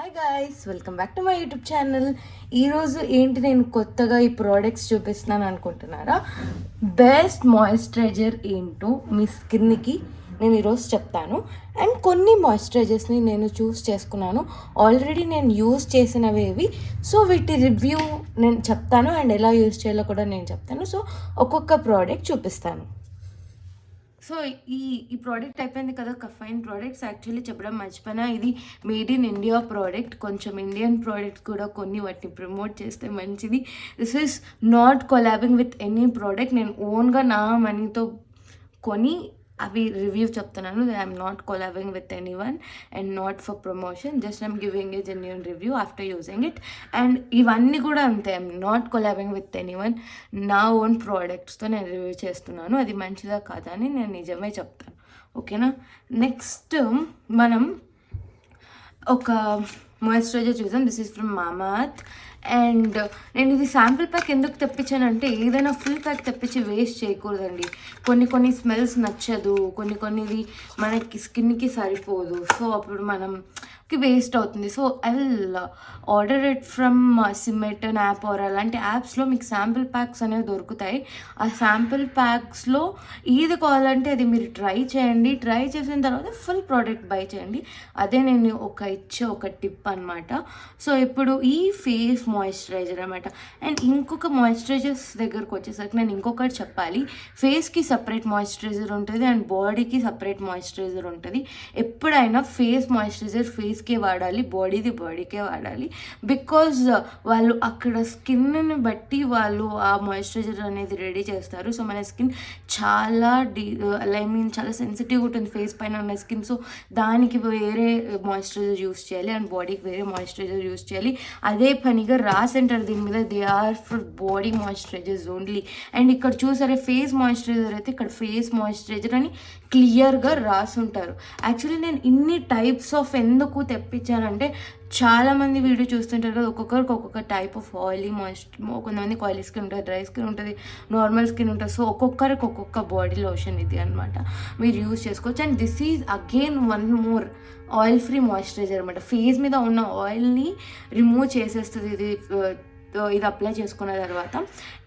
Hi guys, welcome back to my YouTube channel. ఈరోజు ఏంటి నేను కొత్తగా ఈ ప్రోడక్ట్స్ చూపిస్తున్నాను అనుకుంటున్నారా? బెస్ట్ మాయిశ్చరైజర్ ఏంటో మీ స్కిన్కి నేను ఈరోజు చెప్తాను. అండ్ కొన్ని మాయిశ్చరైజర్స్ని నేను చూస్ చేసుకున్నాను. ఆల్రెడీ నేను యూస్ చేసినవి. సో వీటి రివ్యూ నేను చెప్తాను అండ్ ఎలా యూస్ చేయాలో కూడా నేను చెప్తాను. సో ఒక్కొక్క ప్రోడక్ట్ చూపిస్తాను. సో ఈ ప్రోడక్ట్ అయిపోయింది కదా, కఫైన్ ప్రోడక్ట్స్. యాక్చువల్లీ చెప్పడం మర్చిపోయినా, ఇది మేడ్ ఇన్ ఇండియా ప్రోడక్ట్. కొంచెం ఇండియన్ ప్రోడక్ట్స్ కూడా కొన్ని వాటిని ప్రమోట్ చేస్తే మంచిది. This is not collabing with any product. నేను ఓన్గా నా మనీతో కొని అవి రివ్యూ చెప్తున్నాను. I'm not collabing with anyone and not for promotion. Just I'm giving a genuine review after using it. And ఇవన్నీ కూడా అంతే, I'm not collabing with anyone. నా ఓన్ ప్రోడక్ట్స్తో నేను రివ్యూ చేస్తున్నాను. అది మంచిదా కాదా అని నేను నిజమే చెప్తాను, ఓకేనా? నెక్స్ట్ మనం ఒక మాయిశ్చరైజర్ చూద్దాం. This is from Mamaearth. And నేను ఇది శాంపిల్ ప్యాక్ ఎందుకు తెప్పించానంటే, ఏదైనా ఫుల్ ప్యాక్ తెప్పించి వేస్ట్ చేయకూడదండి. కొన్ని స్మెల్స్ నచ్చదు, ఇది మనకి స్కిన్కి సరిపోదు. సో అప్పుడు మనకి వేస్ట్ అవుతుంది. So I will order it from Smytten app or అలాంటి యాప్స్లో మీకు శాంపిల్ ప్యాక్స్ అనేవి దొరుకుతాయి. ఆ శాంపిల్ ప్యాక్స్లో ఏది కావాలంటే అది మీరు ట్రై చేయండి. ట్రై చేసిన తర్వాత ఫుల్ ప్రోడక్ట్ బై చేయండి. అదే నేను ఒక టిప్ అనమాట. సో ఇప్పుడు ఈ ఫేస్ మాయిశ్చరైజర్ అనమాట. అండ్ ఇంకొక మాయిశ్చరైజర్స్ దగ్గరకు వచ్చేసరికి నేను ఇంకొకటి చెప్పాలి. ఫేస్కి సపరేట్ మాయిశ్చరైజర్ ఉంటుంది అండ్ బాడీకి సపరేట్ మాయిశ్చరైజర్ ఉంటుంది. ఎప్పుడైనా ఫేస్ మాయిశ్చరైజర్ ఫేస్కే వాడాలి, బాడీకే వాడాలి. బికాజ్ వాళ్ళు అక్కడ స్కిన్ని బట్టి వాళ్ళు ఆ మాయిశ్చరైజర్ అనేది రెడీ చేస్తారు. సో మన స్కిన్ చాలా చాలా సెన్సిటివ్ ఉంటుంది ఫేస్ పైన ఉన్న స్కిన్. సో దానికి వేరే మాయిశ్చరైజర్ యూస్ చేయాలి అండ్ బాడీకి వేరే మాయిశ్చరైజర్ యూస్ చేయాలి. అదే పనిగా రాసింటారు దీని మీద, they are for body moisturisers only. And ఇక్కడ చూసారే ఫేస్ మాయిశ్చరైజర్ అయితే ఇక్కడ ఫేస్ మాయిశ్చరైజర్ అని క్లియర్గా రాసుంటారు. యాక్చువల్లీ నేను ఇన్ని టైప్స్ ఆఫ్ ఎందుకు తెప్పించానంటే, చాలామంది వీడియో చూస్తుంటారు కదా, ఒక్కొక్కరికి ఒక్కొక్క టైప్ ఆఫ్ ఆయిలీ కొంతమందికి ఆయిలీ స్కిన్ ఉంటుంది, డ్రై స్కిన్ ఉంటుంది, నార్మల్ స్కిన్ ఉంటుంది. సో ఒక్కొక్కరికి ఒక్కొక్క బాడీ లోషన్ ఇది అనమాట, మీరు యూజ్ చేసుకోవచ్చు. And this is again one more oil free moisturiser అనమాట. ఫేస్ మీద ఉన్న ఆయిల్ని రిమూవ్ చేసేస్తుంది ఇది అప్లై చేసుకున్న తర్వాత.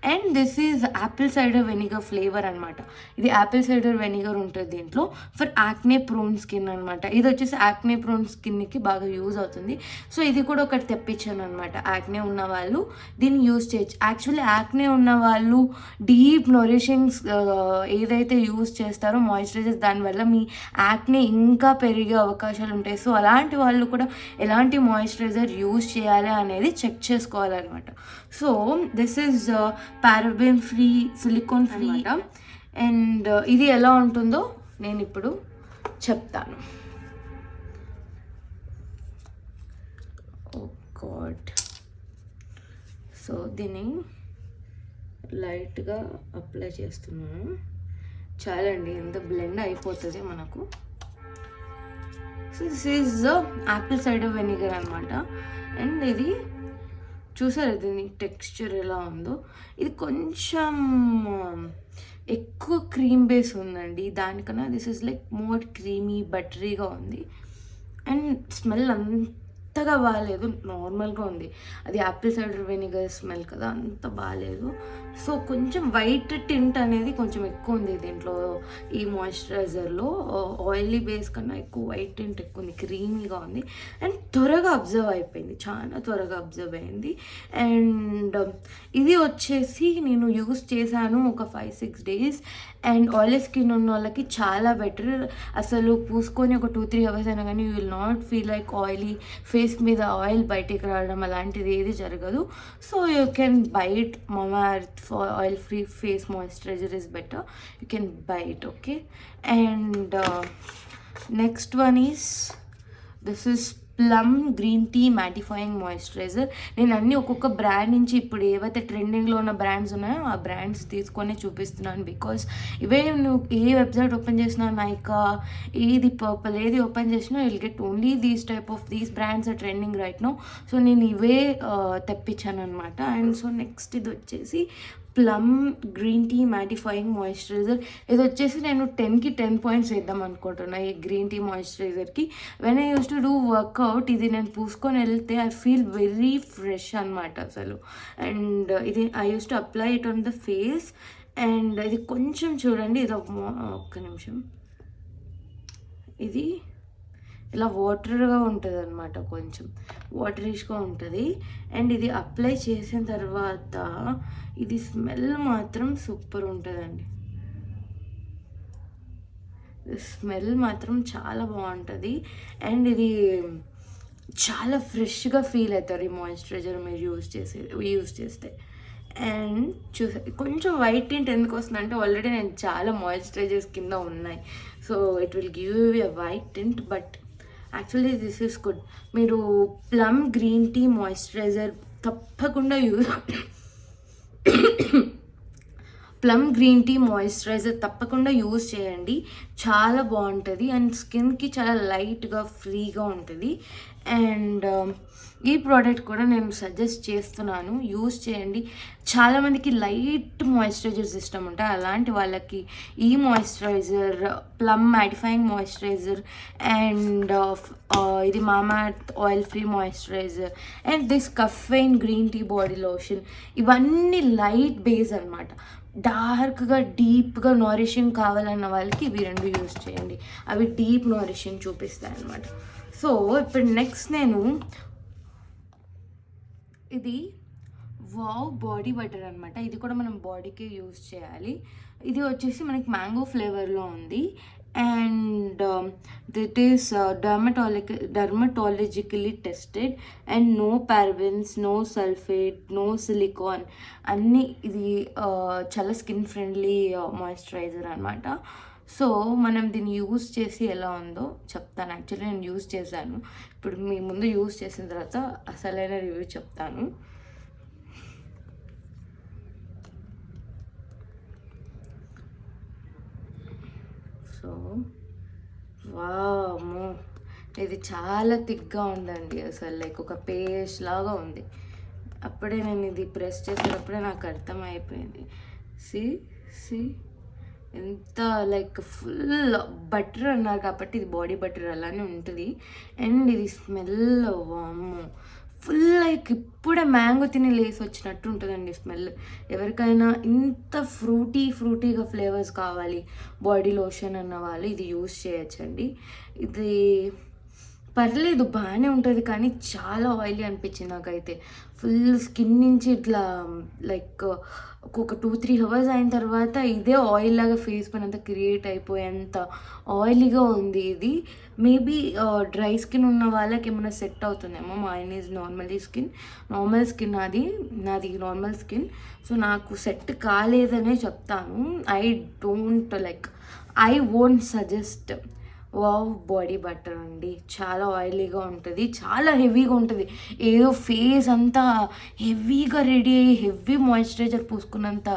And this is Apple cider vinegar flavour అనమాట. ఇది యాపిల్ సైడర్ వెనిగర్ ఉంటుంది దీంట్లో, ఫర్ యాక్నే ప్రోన్ స్కిన్ అనమాట. ఇది వచ్చేసి యాక్నే ప్రోన్ స్కిన్కి బాగా యూజ్ అవుతుంది. సో ఇది కూడా ఒకటి తెప్పించాను అనమాట. యాక్నే ఉన్న వాళ్ళు దీన్ని యూజ్ చేయొచ్చు. యాక్చువల్లీ యాక్నే ఉన్న వాళ్ళు డీప్ నొరిషింగ్ ఏదైతే యూజ్ చేస్తారో మాయిశ్చరైజర్, దానివల్ల మీ యాక్నే ఇంకా పెరిగే అవకాశాలు ఉంటాయి. సో అలాంటి వాళ్ళు కూడా ఎలాంటి మాయిశ్చరైజర్ యూజ్ చేయాలి అనేది చెక్ చేసుకోవాలన్నమాట. So this is paraben free, silicon free. And ఇది ఎలా ఉంటుందో నేను ఇప్పుడు చెప్తాను. ఓ గాడ్. సో దీన్ని లైట్గా అప్లై చేస్తున్నాను. చాలండి, ఎంత బ్లెండ్ అయిపోతుంది మనకు. So this is Apple cider vinegar అనమాట. అండ్ ఇది చూసారు దీని టెక్స్చర్ ఎలా ఉందో. ఇది కొంచెం ఎక్కువ క్రీమ్ బేస్ ఉందండి దానికన్నా. This is like more creamy బటరీగా ఉంది. అండ్ స్మెల్ అంతగా బాగాలేదు, నార్మల్గా ఉంది. అది యాపిల్ సైడర్ వెనిగర్ స్మెల్ కదా, అంత బాగాలేదు. సో కొంచెం వైట్ టింట్ అనేది కొంచెం ఎక్కువ ఉంది దీంట్లో. ఈ మాయిశ్చరైజర్లో ఆయిలీ బేస్ కన్నా ఎక్కువ వైట్ టింట్ ఎక్కువ ఉంది, క్రీమీగా ఉంది. అండ్ త్వరగా అబ్జర్వ్ అయిపోయింది, చాలా త్వరగా అబ్జర్వ్ అయింది. అండ్ ఇది వచ్చేసి నేను యూస్ చేశాను ఒక 5-6 days. అండ్ ఆయిలీ స్కిన్ ఉన్న వాళ్ళకి చాలా బెటర్. అసలు పూసుకొని ఒక 2-3 hours అయినా కానీ you will not feel like oily, face మీద ఆయిల్ బయటికి రావడం అలాంటిది ఏది జరగదు. So you can buy it. Mamaearth for oil free face moisturiser is better, you can buy it, okay? And next one is this is Plum green tea mattifying moisturiser. నేను అన్నీ ఒక్కొక్క brand నుంచి ఇప్పుడు ఏవైతే ట్రెండింగ్లో ఉన్న బ్రాండ్స్ ఉన్నాయో ఆ బ్రాండ్స్ తీసుకొని చూపిస్తున్నాను. బికాస్ ఇవే నువ్వు ఏ వెబ్సైట్ ఓపెన్ చేసినా, నైకా, ఏది పర్పుల్, ఏది ఓపెన్ చేసినా will get only these brands are trending right no. So నేను ఇవే తెప్పించాను అనమాట. అండ్ సో నెక్స్ట్ ఇది వచ్చేసి Plum green tea mattifying moisturiser. ఇది వచ్చేసి నేను 10కి 10 పాయింట్స్ వేద్దాం అనుకుంటున్నా ఈ గ్రీన్ టీ మాయిశ్చరైజర్కి. When I use to do workout ఇది నేను పూసుకొని వెళ్తే ఐ ఫీల్ వెరీ ఫ్రెష్ అనమాట అసలు. అండ్ ఇది I use to apply it on the face. And ఇది కొంచెం చూడండి, ఇది ఒక్క నిమిషం, ఇది ఇలా వాటర్గా ఉంటుంది అనమాట, కొంచెం వాటరిష్గా ఉంటుంది. అండ్ ఇది అప్లై చేసిన తర్వాత ఇది స్మెల్ మాత్రం సూపర్ ఉంటుందండి. స్మెల్ మాత్రం చాలా బాగుంటుంది. అండ్ ఇది చాలా ఫ్రెష్గా ఫీల్ అవుతారు ఈ మాయిశ్చరైజర్ మీరు యూజ్ చేస్తే. అండ్ కొంచెం వైట్ టింట్ ఎందుకు వస్తుందంటే ఆల్రెడీ నేను చాలా మాయిశ్చరైజర్స్ కింద ఉన్నాయి, so it will give you a white tint. But actually this is good. మీరు ప్లమ్ గ్రీన్ టీ మాయిశ్చరైజర్ తప్పకుండా ప్లమ్ గ్రీన్ టీ మాయిశ్చరైజర్ తప్పకుండా యూజ్ చేయండి, చాలా బాగుంటుంది. అండ్ స్కిన్కి చాలా లైట్గా ఫ్రీగా ఉంటుంది. అండ్ ఈ ప్రోడక్ట్ కూడా నేను సజెస్ట్ చేస్తున్నాను, యూజ్ చేయండి. చాలామందికి లైట్ మాయిశ్చరైజర్స్ ఇష్టం ఉంటాయి, అలాంటి వాళ్ళకి ఈ moisturiser Plum mattifying moisturiser and ఇది Mamaearth oil free moisturiser and this caffeine green tea body lotion, ఇవన్నీ లైట్ బేస్ అనమాట. డార్క్గా డీప్గా నారిషింగ్ కావాలన్న వాళ్ళకి ఇవి రెండు యూజ్ చేయండి, అవి డీప్ నారిషింగ్ చూపిస్తాయి అనమాట. సో ఇప్పుడు నెక్స్ట్ నేను ఇది వావ్ బాడీ బటర్ అనమాట. ఇది కూడా మనం బాడీకి యూజ్ చేయాలి. ఇది వచ్చేసి మనకి మ్యాంగో ఫ్లేవర్లో ఉంది. And that is dermatologically tested and no parabens, no sulphate, no silicone, అన్నీ. ఇది చాలా స్కిన్ ఫ్రెండ్లీ మాయిశ్చరైజర్ అనమాట. సో మనం దీన్ని యూజ్ చేసి ఎలా ఉందో చెప్తాను. యాక్చువల్లీ నేను యూజ్ చేశాను, ఇప్పుడు మీ ముందు యూజ్ చేసిన తర్వాత అసలైన రివ్యూ చెప్తాను. సో వామ్మో, ఇది చాలా థిక్గా ఉందండి, అసలు లైక్ ఒక పేస్ట్ లాగా ఉంది. అప్పుడే నేను ఇది ప్రెస్ చేసేటప్పుడే నాకు అర్థమైపోయింది. సి ఎంత లైక్ ఫుల్ బటర్ అన్నారు కాబట్టి ఇది బాడీ బటర్ అలానే ఉంటుంది. అండ్ ఇది స్మెల్ వామ్మో ఫుల్ లైక్ ఇప్పుడే మ్యాంగో తిని లేసి వచ్చినట్టు ఉంటుందండి స్మెల్. ఎవరికైనా ఇంత ఫ్రూటీగా ఫ్లేవర్స్ కావాలి బాడీ లోషన్ అన్న వాళ్ళు ఇది యూజ్ చేయొచ్చండి. ఇది పర్లేదు బాగానే ఉంటుంది, కానీ చాలా ఆయిలీ అనిపించింది నాకైతే. ఫుల్ స్కిన్ నుంచి ఇట్లా లైక్ ఒక 2-3 అవర్స్ అయిన తర్వాత ఇదే ఆయిల్ లాగా ఫేస్ పైన అంతా క్రియేట్ అయిపోయేంత ఆయిలీగా ఉంది ఇది. మేబీ డ్రై స్కిన్ ఉన్న వాళ్ళకి ఏమైనా సెట్ అవుతుందేమో. మైన్ ఈజ్ నార్మల్ స్కిన్, నాది నార్మల్ స్కిన్. సో నాకు సెట్ కాలేదనే చెప్తాను. I won't suggest wow body butter అండి. చాలా ఆయిలీగా ఉంటుంది, చాలా హెవీగా ఉంటుంది. ఏదో ఫేస్ అంతా హెవీగా రెడీ అయ్యి హెవీ మాయిశ్చరైజర్ పూసుకున్నంత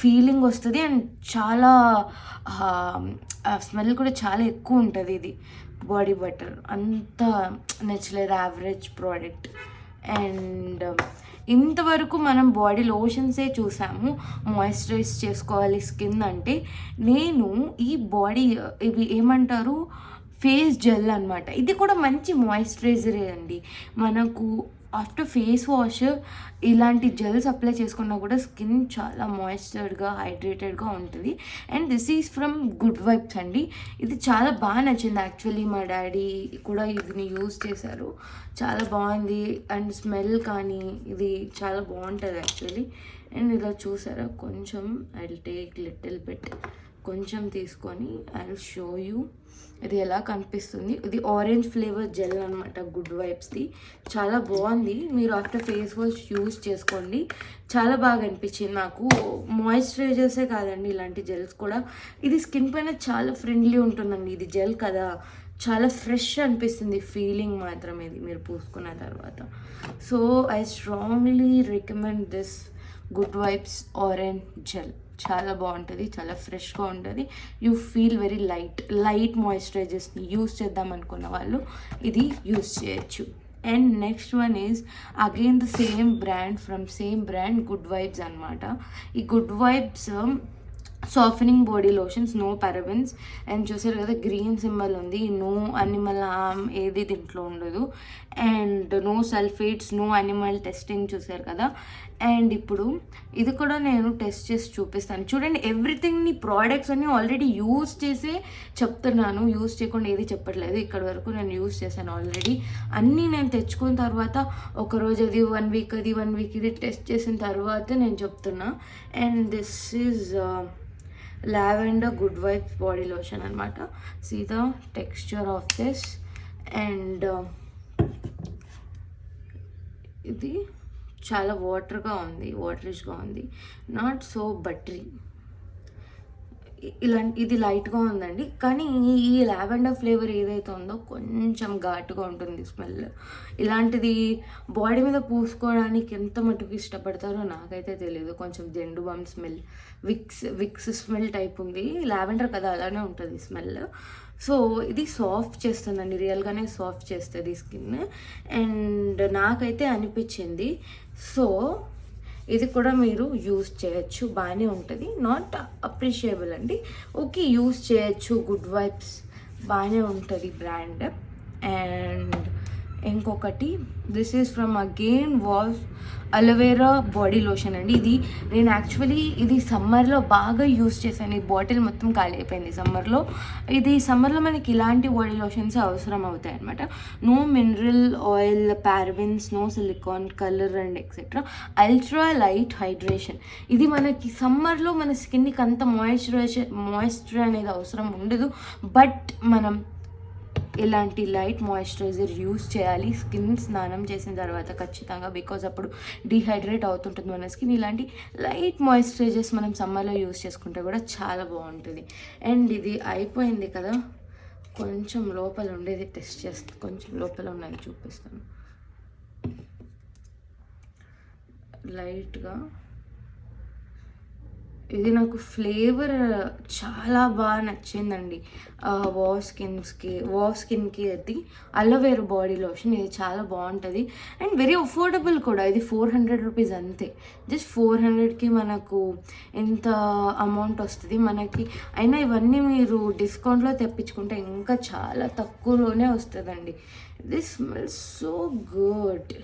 ఫీలింగ్ వస్తుంది. అండ్ చాలా స్మెల్ కూడా చాలా ఎక్కువ ఉంటుంది ఇది బాడీ బటర్. అంత నచ్చలేదు, యావరేజ్ ప్రోడక్ట్. అండ్ ఇంతవరకు మనం బాడీ లోషన్సే చూసాము మాయిశ్చరైజ్ చేసుకోవాలి స్కిన్ అంటే. నేను ఈ బాడీ ఇవి ఏమంటారు ఫేస్ జెల్ అనమాట. ఇది కూడా మంచి మాయిశ్చరైజరే అండి. మనకు ఆఫ్టర్ ఫేస్ వాష్ ఇలాంటి జెల్స్ అప్లై చేసుకున్నా కూడా స్కిన్ చాలా మాయిశ్చర్డ్గా హైడ్రేటెడ్గా ఉంటుంది. And this is from good vibes అండి. ఇది చాలా బాగా నచ్చింది యాక్చువల్లీ. మా డాడీ కూడా ఇది యూజ్ చేశారు, చాలా బాగుంది. అండ్ స్మెల్ కానీ ఇది చాలా బాగుంటుంది యాక్చువల్లీ. అండ్ ఇలా చూసారా, కొంచెం I will take little bit, కొంచెం తీసుకొని ఐ విల్ షో యూ ఇది ఎలా కనిపిస్తుంది. ఇది ఆరెంజ్ ఫ్లేవర్ జెల్ అనమాట, గుడ్ వైబ్స్ది. చాలా బాగుంది, మీరు ఆఫ్టర్ ఫేస్ వాష్ యూజ్ చేసుకోండి. చాలా బాగా అనిపించింది నాకు. మాయిశ్చరైజర్సే కాదండి, ఇలాంటి జెల్స్ కూడా. ఇది స్కిన్ పైన చాలా ఫ్రెండ్లీ ఉంటుందండి. ఇది జెల్ కదా, చాలా ఫ్రెష్ అనిపిస్తుంది ఫీలింగ్ మాత్రం ఇది మీరు పూసుకున్న తర్వాత. So I strongly recommend this Good Vibes orange gel. చాలా బాగుంటుంది, చాలా ఫ్రెష్గా ఉంటుంది. యూ ఫీల్ వెరీ లైట్ మాయిశ్చరైజర్స్ని యూజ్ చేద్దాం అనుకున్న వాళ్ళు ఇది యూజ్ చేయొచ్చు. And next one is again the same brand Good Vibes అనమాట. ఈ Good Vibes softening body lotions, no parabens. And చూసారు కదా గ్రీన్ సింబల్ ఉంది, నో అనిమల్ హార్మ్ ఏది దీంట్లో ఉండదు. And no sulphates, no animal testing చూసారు కదా. అండ్ ఇప్పుడు ఇది కూడా నేను టెస్ట్ చేసి చూపిస్తాను చూడండి. ఎవ్రీథింగ్ని ప్రోడక్ట్స్ అన్నీ ఆల్రెడీ యూజ్ చేసే చెప్తున్నాను, యూజ్ చేయకుండా ఏది చెప్పట్లేదు. ఇక్కడ వరకు నేను యూజ్ చేశాను ఆల్రెడీ. అన్నీ నేను తెచ్చుకున్న తర్వాత ఒకరోజు అది 1 వీక్ అది 1 వీక్ ఇది టెస్ట్ చేసిన తర్వాత నేను చెప్తున్నా. And this is lavender Good Vibes body lotion అనమాట. See the texture of this. And ఇది చాలా వాటరిష్గా ఉంది, నాట్ సో బటరీ. ఇది లైట్గా ఉందండి, కానీ ఈ లావెండర్ ఫ్లేవర్ ఏదైతే ఉందో కొంచెం ఘాటుగా ఉంటుంది స్మెల్. ఇలాంటిది బాడీ మీద పూసుకోవడానికి ఎంత మటుకు ఇష్టపడతారో నాకైతే తెలియదు. కొంచెం Zandu balm smell, Vicks smell type ఉంది. లావెండర్ కదా, అలానే ఉంటుంది స్మెల్. సో ఇది సాఫ్ట్ చేస్తుందండి, రియల్గానే సాఫ్ట్ చేస్తుంది స్కిన్. అండ్ నాకైతే అనిపించింది. సో ఇది కూడా మీరు యూజ్ చేయొచ్చు, బాగానే ఉంటుంది. నాట్ అప్రిషియబుల్ అండి, ఓకే యూజ్ చేయొచ్చు. గుడ్ వైబ్స్ బాగానే ఉంటుంది బ్రాండ్. అండ్ ఇంకొకటి this is from again wash aloe vera body lotion అండి. ఇది నేను యాక్చువల్లీ ఇది సమ్మర్లో బాగా యూజ్ చేశాను. ఈ బాటిల్ మొత్తం ఖాళీ అయిపోయింది సమ్మర్లో. సమ్మర్లో మనకి ఇలాంటి బాడీ లోషన్స్ అవసరం అవుతాయి అనమాట. No mineral oil, parabens, no silicone, colour and etcetera. Ultra light hydration. ఇది మనకి సమ్మర్లో మన స్కిన్కి అంత మాయిశ్చర్ అనేది అవసరం ఉండదు. బట్ మనం ఇలాంటి లైట్ మాయిశ్చరైజర్ యూస్ చేయాలి స్కిన్ స్నానం చేసిన తర్వాత ఖచ్చితంగా, బికాజ్ అప్పుడు డీహైడ్రేట్ అవుతుంటుంది మన స్కిన్. ఇలాంటి లైట్ మాయిశ్చరైజర్స్ మనం సమ్మర్లో యూస్ చేసుకుంటే కూడా చాలా బాగుంటుంది. అండ్ ఇది అయిపోయింది కదా, కొంచెం లోపల ఉండేది టెస్ట్ చేస్తాను, కొంచెం లోపల ఉన్నది చూపిస్తాను. లైట్గా ఇది నాకు ఫ్లేవర్ చాలా బాగా నచ్చిందండి. వావ్ స్కిన్కి అది అలోవేరా బాడీ లోషన్. ఇది చాలా బాగుంటుంది అండ్ వెరీ అఫోర్డబుల్ కూడా. ఇది 400 రూపీస్ అంతే, జస్ట్ 400కి మనకు ఎంత అమౌంట్ వస్తుంది మనకి. అయినా ఇవన్నీ మీరు డిస్కౌంట్లో తెప్పించుకుంటే ఇంకా చాలా తక్కువలోనే వస్తుందండి. This smells so good.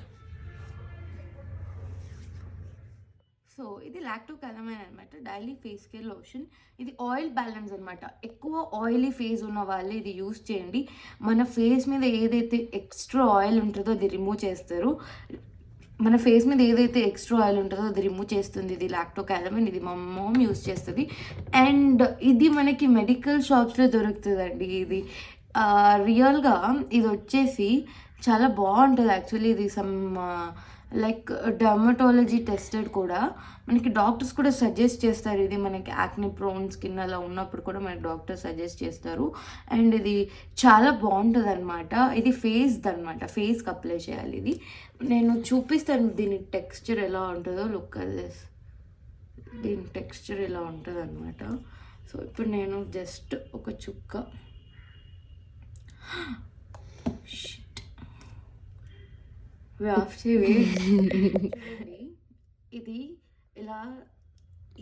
So ఇది లాక్టోకాలమైన్ అనమాట, డైలీ ఫేస్ కేర్ లోషన్. ఇది ఆయిల్ బ్యాలెన్స్ అనమాట. ఎక్కువ ఆయిలీ ఫేస్ ఉన్న వాళ్ళు ఇది యూస్ చేయండి. మన ఫేస్ మీద ఏదైతే ఎక్స్ట్రా ఆయిల్ ఉంటుందో అది రిమూవ్ చేస్తారు. మన ఫేస్ మీద ఏదైతే ఎక్స్ట్రా ఆయిల్ ఉంటుందో అది రిమూవ్ చేస్తుంది ఇది లాక్టోకాలమైన్. ఇది మా మామ్ యూస్ చేస్తుంది. అండ్ ఇది మనకి మెడికల్ షాప్స్లో దొరుకుతుందండి. ఇది రియల్గా ఇది వచ్చేసి చాలా బాగుంటుంది యాక్చువల్లీ. ఇది సమ్ లైక్ డర్మటాలజీ టెస్టెడ్ కూడా. మనకి డాక్టర్స్ కూడా సజెస్ట్ చేస్తారు. ఇది మనకి యాక్ని ప్రోన్ స్కిన్ అలా ఉన్నప్పుడు కూడా మనకి డాక్టర్ సజెస్ట్ చేస్తారు. అండ్ ఇది చాలా బాగుంటుంది అనమాట. ఇది ఫేస్కి అప్లై చేయాలి. ఇది నేను చూపిస్తాను దీని టెక్స్చర్ ఎలా ఉంటుందో. లుక్ అట్ దిస్, దీని టెక్స్చర్ ఎలా ఉంటుంది అనమాట. సో ఇప్పుడు నేను జస్ట్ ఒక చుక్క ఇది ఇలా,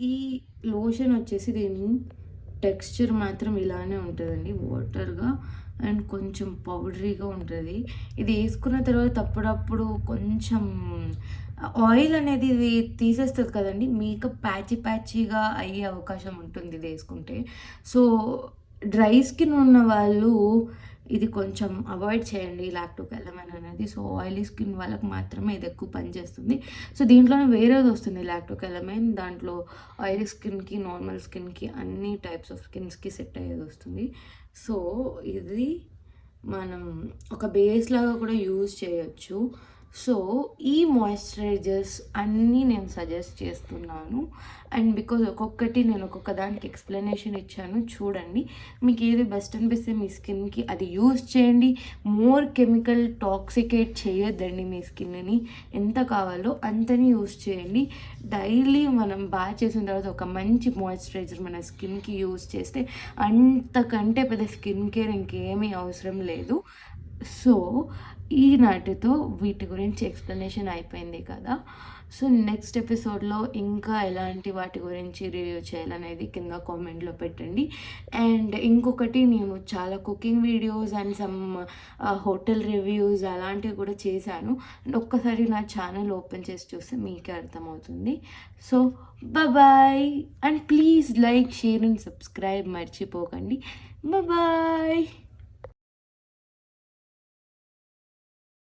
ఈ లోషన్ వచ్చేసి దీని టెక్స్చర్ మాత్రం ఇలానే ఉంటుందండి, వాటర్గా అండ్ కొంచెం పౌడరీగా ఉంటుంది. ఇది వేసుకున్న తర్వాత అప్పుడప్పుడు కొంచెం ఆయిల్ అనేది ఇది తీసేస్తుంది కదండి, మేకప్ ప్యాచీగా అయ్యే అవకాశం ఉంటుంది ఇది వేసుకుంటే. సో డ్రై స్కిన్ ఉన్న వాళ్ళు ఇది కొంచెం అవాయిడ్ చేయండి లాక్టోకాలమైన్ అనేది. సో ఆయిలీ స్కిన్ వాళ్ళకి మాత్రమే ఇది ఎక్కువ పనిచేస్తుంది. సో దీంట్లోనే వేరేది వస్తుంది లాక్టోకాలమైన్. దాంట్లో ఆయిలీ స్కిన్కి, నార్మల్ స్కిన్కి, అన్ని టైప్స్ ఆఫ్ స్కిన్స్కి సెట్ అయ్యేది వస్తుంది. సో ఇది మనం ఒక బేస్ లాగా కూడా యూజ్ చేయొచ్చు. సో ఈ మాయిశ్చరైజర్స్ అన్నీ నేను సజెస్ట్ చేస్తున్నాను. అండ్ బికాజ్ ఒక్కొక్కటి నేను ఒక్కొక్క దానికి ఎక్స్ప్లెనేషన్ ఇచ్చాను, చూడండి. మీకు ఏది బెస్ట్ అనిపిస్తే మీ స్కిన్కి అది యూజ్ చేయండి. మోర్ కెమికల్ టాక్సికేట్ చేయొద్దండి మీ స్కిన్ని. ఎంత కావాలో అంతని యూజ్ చేయండి. డైలీ మనం బాగా చేసిన తర్వాత ఒక మంచి మాయిశ్చరైజర్ మన స్కిన్కి యూజ్ చేస్తే అంతకంటే పెద్ద స్కిన్ కేర్ ఇంకేమీ అవసరం లేదు. సో ఈనాటితో వీటి గురించి ఎక్స్ప్లెనేషన్ అయిపోయింది కదా. సో నెక్స్ట్ ఎపిసోడ్లో ఇంకా ఎలాంటి వాటి గురించి రివ్యూ చేయాలనేది కింద కామెంట్లో పెట్టండి. అండ్ ఇంకొకటి, నేను చాలా cooking videos and some hotel reviews అలాంటివి కూడా చేశాను. అండ్ ఒక్కసారి నా ఛానల్ ఓపెన్ చేసి చూస్తే మీకే అర్థమవుతుంది. So bye, and please like, share and subscribe మర్చిపోకండి. బాయ్.